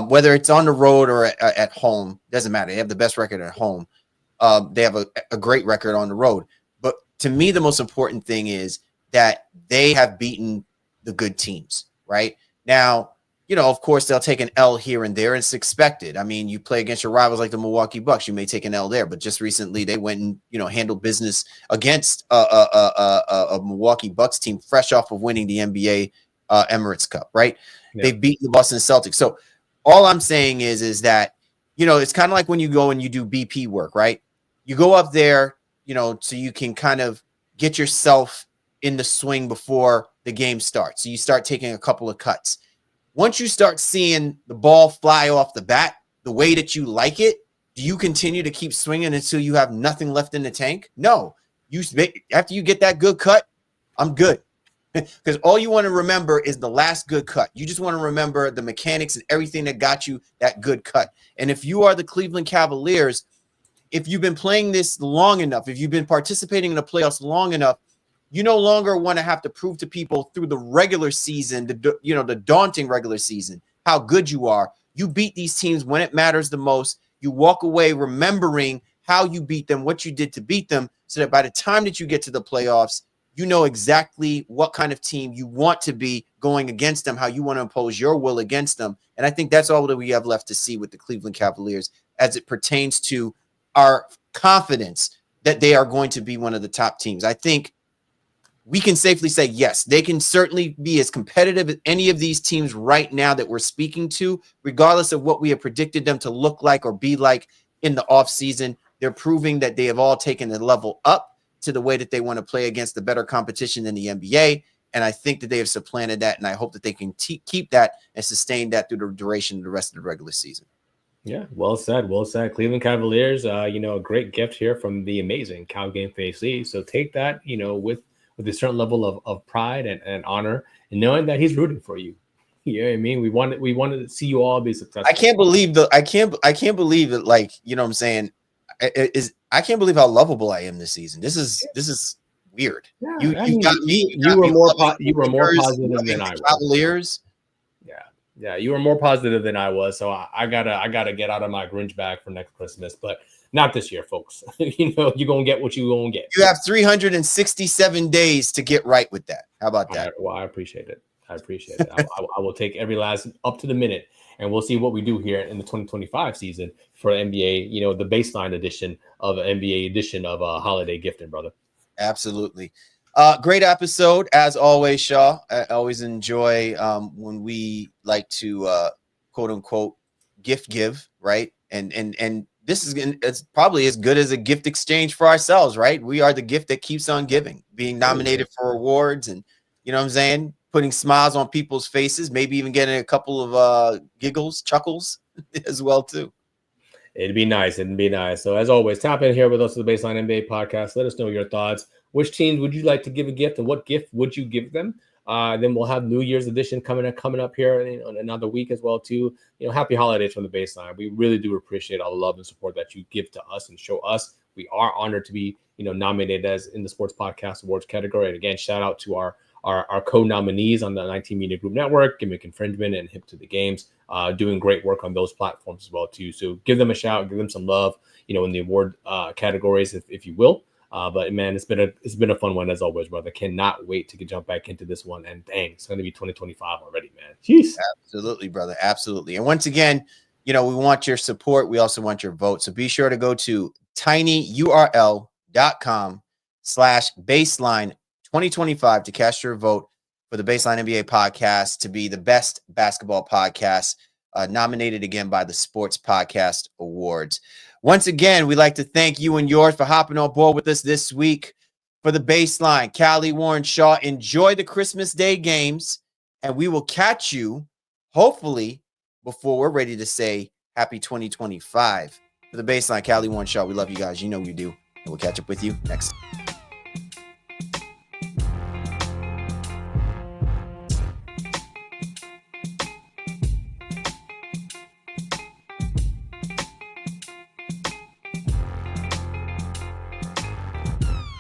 [SPEAKER 1] Whether it's on the road or at home, doesn't matter. They have the best record at home. They have a great record on the road. But to me, the most important thing is that they have beaten the good teams, right? Now, of course, they'll take an L here and there. It's expected. I mean, you play against your rivals like the Milwaukee Bucks, you may take an L there. But just recently, they went and handled business against a Milwaukee Bucks team fresh off of winning the NBA Emirates Cup, right? Yeah. They've beaten the Boston Celtics. So all I'm saying is that it's kind of like when you go and you do BP work, right? You go up there, so you can kind of get yourself in the swing before the game starts. So you start taking a couple of cuts. Once you start seeing the ball fly off the bat the way that you like it, do you continue to keep swinging until you have nothing left in the tank? No. After you get that good cut, I'm good. Because all you want to remember is the last good cut. You just want to remember the mechanics and everything that got you that good cut. And if you are the Cleveland Cavaliers, if you've been playing this long enough, if you've been participating in the playoffs long enough, you no longer want to have to prove to people through the regular season, the daunting regular season, how good you are. You beat these teams when it matters the most. You walk away remembering how you beat them, what you did to beat them, so that by the time that you get to the playoffs, you know exactly what kind of team you want to be going against them, how you want to impose your will against them. And I think that's all that we have left to see with the Cleveland Cavaliers as it pertains to our confidence that they are going to be one of the top teams. I think we can safely say, yes, they can certainly be as competitive as any of these teams right now that we're speaking to, regardless of what we have predicted them to look like or be like in the offseason. They're proving that they have all taken the level up to the way that they want to play against the better competition in the NBA. And I think that they have supplanted that, and I hope that they can keep that and sustain that through the duration of the rest of the regular season.
[SPEAKER 2] Yeah, well said. Well said. Cleveland Cavaliers, a great gift here from the amazing Cal Game Face Lee. So take that, with a certain level of pride and honor, and knowing that he's rooting for you. You know what I mean? We wanted to see you all be successful.
[SPEAKER 1] I can't believe that, like, you know what I'm saying? I can't believe how lovable I am this season. This is weird.
[SPEAKER 2] Yeah,
[SPEAKER 1] you
[SPEAKER 2] were more positive than I was.
[SPEAKER 1] Cavaliers.
[SPEAKER 2] Yeah, you were more positive than I was. So I gotta get out of my Grinch bag for next Christmas, but not this year, folks. You're gonna get what you gonna get.
[SPEAKER 1] You have 367 days to get right with that. How about that?
[SPEAKER 2] I appreciate it. I will take every last up to the minute, and we'll see what we do here in the 2025 season for NBA. The baseline edition of NBA edition of holiday gifting, brother.
[SPEAKER 1] Absolutely. Great episode as always, Shaw. I always enjoy when we like to quote unquote give, right? And this it's probably as good as a gift exchange for ourselves, right? We are the gift that keeps on giving, being nominated for awards, and you know what I'm saying, putting smiles on people's faces, maybe even getting a couple of giggles, chuckles as well too.
[SPEAKER 2] It'd be nice. So as always, tap in here with us at the Baseline NBA podcast. Let us know your thoughts. Which teams would you like to give a gift, and what gift would you give them? Then we'll have New Year's edition coming up here in another week as well too. Happy holidays from the Baseline. We really do appreciate all the love and support that you give to us and show us. We are honored to be nominated as in the Sports Podcast Awards category. And again, shout out to our co-nominees on the 19 Media Group Network, Gimmick Infringement and Hip to the Games, doing great work on those platforms as well too. So give them a shout, give them some love, in the award categories, if you will. But man, it's been a fun one as always, brother. Cannot wait to jump back into this one. And dang, it's going to be 2025 already, man. Jeez.
[SPEAKER 1] Absolutely, brother. Absolutely. And once again, we want your support. We also want your vote. So be sure to go to tinyurl.com/baseline2025 to cast your vote for the Baseline NBA podcast to be the best basketball podcast, nominated again by the Sports Podcast Awards. Once again, we'd like to thank you and yours for hopping on board with us this week. For the baseline, Callie, Warren, Shaw, enjoy the Christmas Day games, and we will catch you, hopefully, before we're ready to say happy 2025. For the baseline, Callie, Warren, Shaw, we love you guys. You know we do. And we'll catch up with you next time.